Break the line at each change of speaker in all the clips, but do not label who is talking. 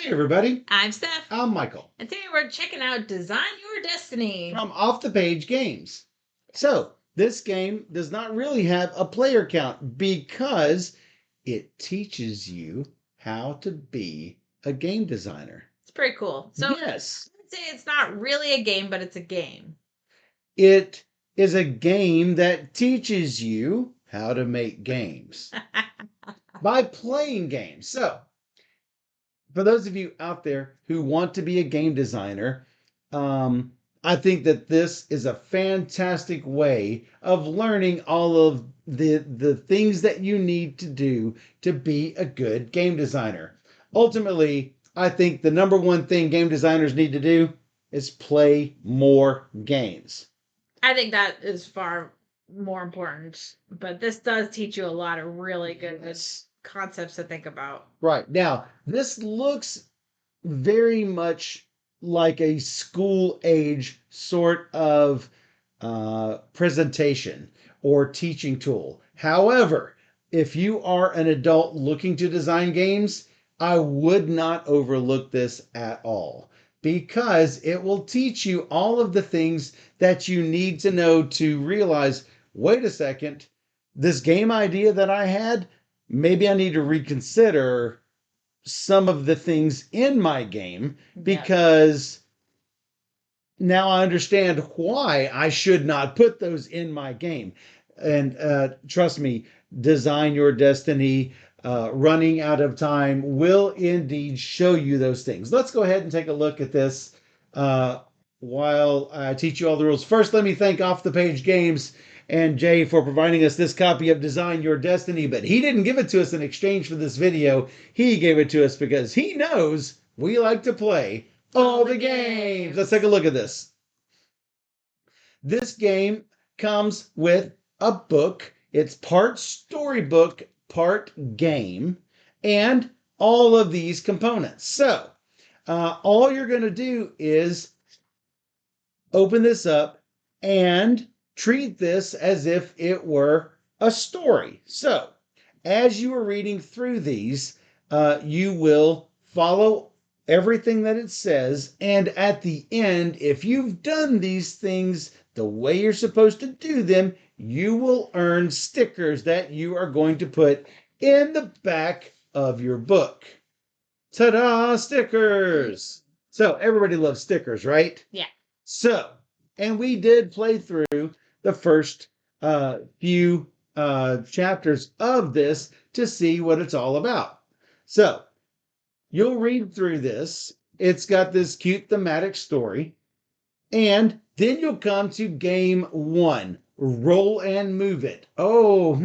Hey everybody,
I'm Steph,
I'm Michael
and today we're checking out Design Your Destiny.
from Off the Page Games. So, this game does not really have a player count because it teaches you how to be a game designer.
It's pretty cool. So,
Yes,
I'd say it's not really a game, but it's a game.
it is a game that teaches you how to make games by playing games. So, for those of you out there who want to be a game designer, I think that this is a fantastic way of learning all of the things that you need to do to be a good game designer. Ultimately, I think the number one thing game designers need to do is play more games.
I think that is far more important, but this does teach you a lot of really good concepts to think about.
Right. Now, this looks very much like a school age sort of presentation or teaching tool. However, if you are an adult looking to design games, I would not overlook this at all because it will teach you all of the things that you need to know to realize, wait a second, this game idea that I had, maybe I need to reconsider some of the things in my game because now I understand why I should not put those in my game. And trust me, Design Your Destiny, running out of time will indeed show you those things. Let's go ahead and take a look at this while I teach you all the rules. First, let me thank Off the Page Games and Jay for providing us this copy of Design Your Destiny, but he didn't give it to us in exchange for this video. He gave it to us because he knows we like to play all the games. Let's take a look at this. This game comes with a book. It's part storybook, part game, and all of these components. So, all you're going to do is open this up and treat this as if it were a story. So, as you are reading through these, you will follow everything that it says. And at the end, if you've done these things the way you're supposed to do them, you will earn stickers that you are going to put in the back of your book. Ta-da, stickers! So everybody loves stickers, right?
Yeah.
So, and we did play through the first few chapters of this to see what it's all about. So, you'll read through this. It's got this cute thematic story. And then you'll come to game one, roll and move it. Oh,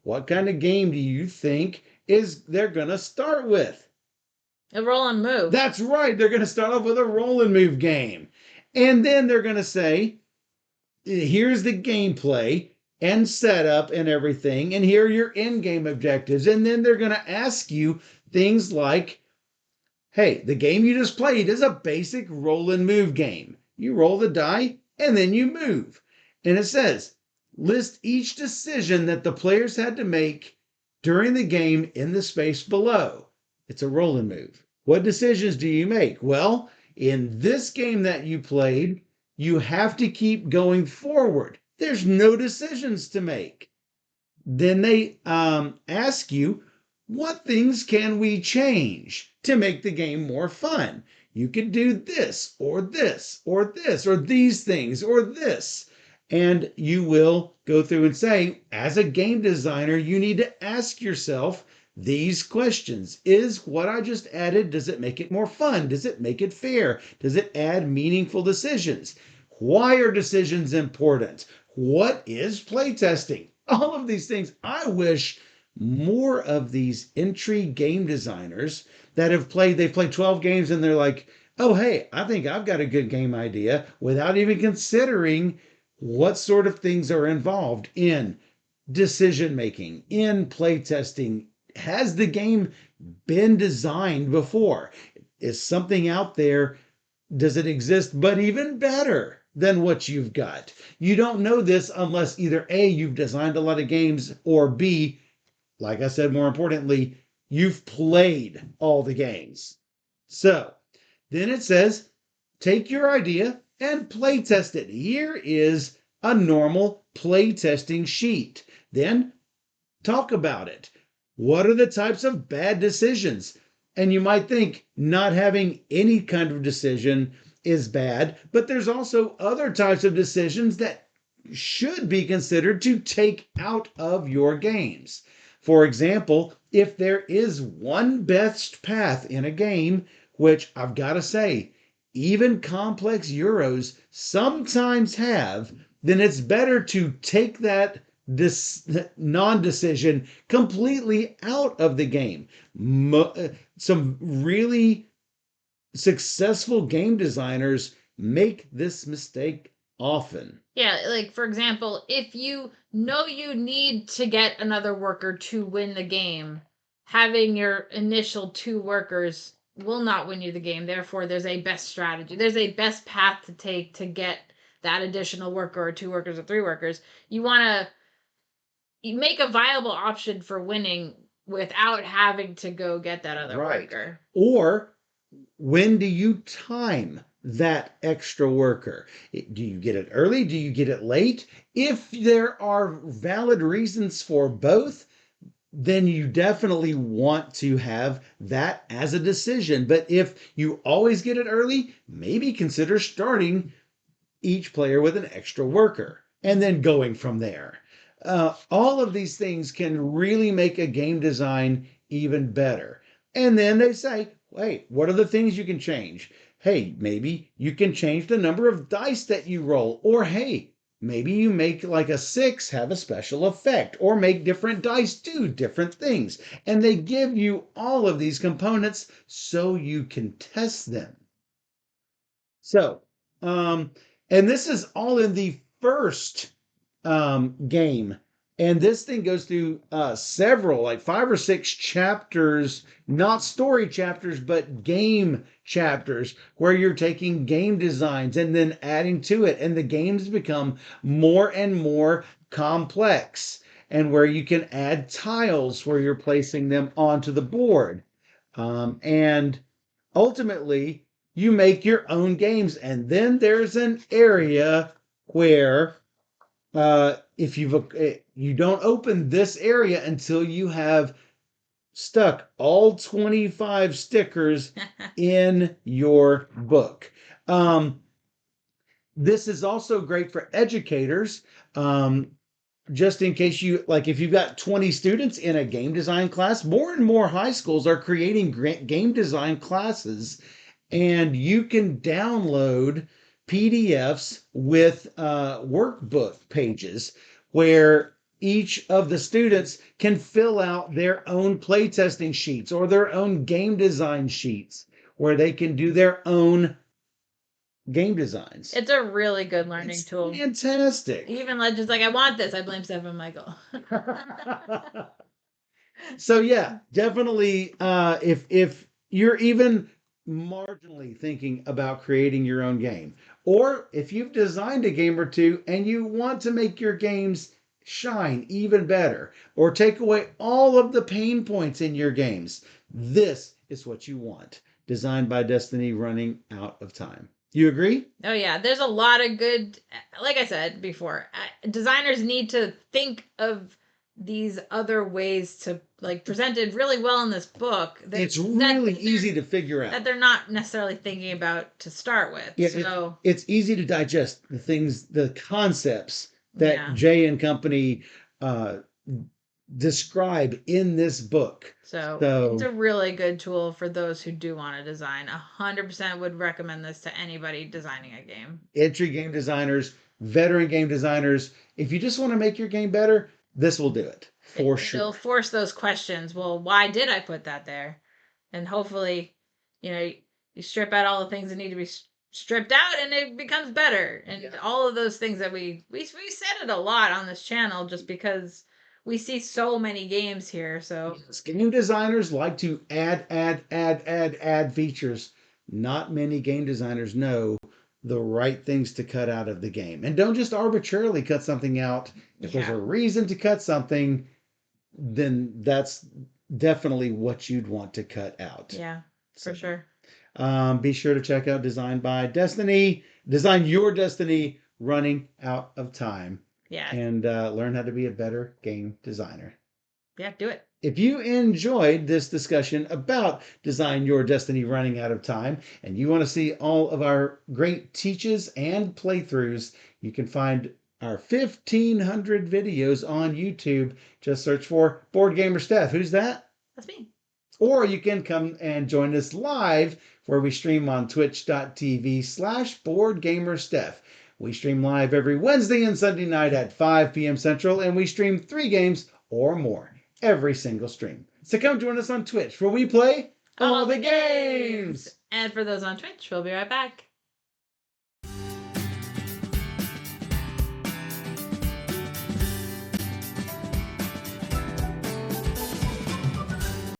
what kind of game do you think they're going to start with?
A roll and move.
That's right. They're going to start off with a roll and move game. And then they're going to say, here's the gameplay and setup and everything. And here are your in-game objectives. And then they're going to ask you things like, hey, the game you just played is a basic roll and move game. You roll the die and then you move. And it says, list each decision that the players had to make during the game in the space below. It's a roll and move. What decisions do you make? Well, in this game that you played, you have to keep going forward. There's no decisions to make. Then they ask you, what things can we change to make the game more fun? You could do this, or this, or this, or these things, or this. And you will go through and say, as a game designer, you need to ask yourself these questions. Is what I just added, does it make it more fun? Does it make it fair? Does it add meaningful decisions? Why are decisions important? What is playtesting? All of these things. I wish more of these entry game designers that they've played 12 games and they're like, oh, hey, I think I've got a good game idea without even considering what sort of things are involved in decision making, in playtesting. Has the game been designed before? Is something out there? Does it exist, but even better than what you've got? You don't know this unless either A, you've designed a lot of games, or B, like I said, more importantly, you've played all the games. So then it says, take your idea and play test it. Here is a normal play testing sheet. Then talk about it. What are the types of bad decisions? And you might think not having any kind of decision is bad, but there's also other types of decisions that should be considered to take out of your games. For example, if there is one best path in a game, which I've got to say, even complex Euros sometimes have, then it's better to take that this non-decision completely out of the game. Some really successful game designers make this mistake often.
Yeah, like for example, if you know you need to get another worker to win the game, having your initial two workers will not win you the game. Therefore, there's a best strategy. There's a best path to take to get that additional worker or two workers or three workers. You want to make a viable option for winning without having to go get that other worker.
Or when do you time that extra worker? Do you get it early? Do you get it late? If there are valid reasons for both, then you definitely want to have that as a decision. But if you always get it early, maybe consider starting each player with an extra worker and then going from there. All of these things can really make a game design even better. And then they say, wait, what are the things you can change? Hey, maybe you can change the number of dice that you roll. Or hey, maybe you make like a 6 have a special effect, or make different dice do different things. And they give you all of these components so you can test them. So, um, and this is all in the first game. And this thing goes through several, like 5 or 6 chapters, not story chapters, but game chapters, where you're taking game designs and then adding to it. And the games become more and more complex, and where you can add tiles where you're placing them onto the board. And ultimately, you make your own games. And then there's an area where if you don't open this area until you have stuck all 25 stickers in your book. This is also great for educators. Just in case you like, if you've got 20 students in a game design class, more and more high schools are creating game design classes, and you can download PDFs with workbook pages where each of the students can fill out their own playtesting sheets or their own game design sheets where they can do their own game designs.
It's a really good learning tool.
Fantastic.
Even Legends, like I want this. I blame Steph and Michael.
So yeah, definitely. If you're even marginally thinking about creating your own game, or if you've designed a game or two and you want to make your games shine even better, or take away all of the pain points in your games, this is what you want. Designed by Destiny, running out of time. You agree?
Oh yeah, there's a lot of good. Like I said before, designers need to think of these other ways to like presented really well in this book.
It's really easy to figure out
that they're not necessarily thinking about to start with.
Yeah,
so
it's easy to digest the things, the concepts that Jay and company uh, describe in this book.
So it's a really good tool for those who do want to design. 100% would recommend this to anybody designing a game.
Entry game designers, veteran game designers. If you just want to make your game better, this will do it for sure.
It'll force those questions. Well, why did I put that there? And hopefully, you strip out all the things that need to be stripped out, and it becomes better. And all of those things that we said it a lot on this channel, just because we see so many games here. So
yes, game designers like to add features. Not many game designers know the right things to cut out of the game. And don't just arbitrarily cut something out. If there's a reason to cut something, then that's definitely what you'd want to cut out.
Yeah, for sure.
Be sure to check out Design by Destiny, Design Your Destiny Running Out of Time,
Yeah.
and learn how to be a better game designer.
Yeah, do it.
If you enjoyed this discussion about Design Your Destiny Running Out of Time, and you want to see all of our great teaches and playthroughs, you can find our 1,500 videos on YouTube. Just search for Board Gamer Steph. Who's that?
That's me.
Or you can come and join us live where we stream on twitch.tv/BoardGamerSteph. We stream live every Wednesday and Sunday night at 5 p.m. Central, and we stream 3 games or more every single stream. So come join us on Twitch where we play all the games.
And for those on Twitch, we'll be right back.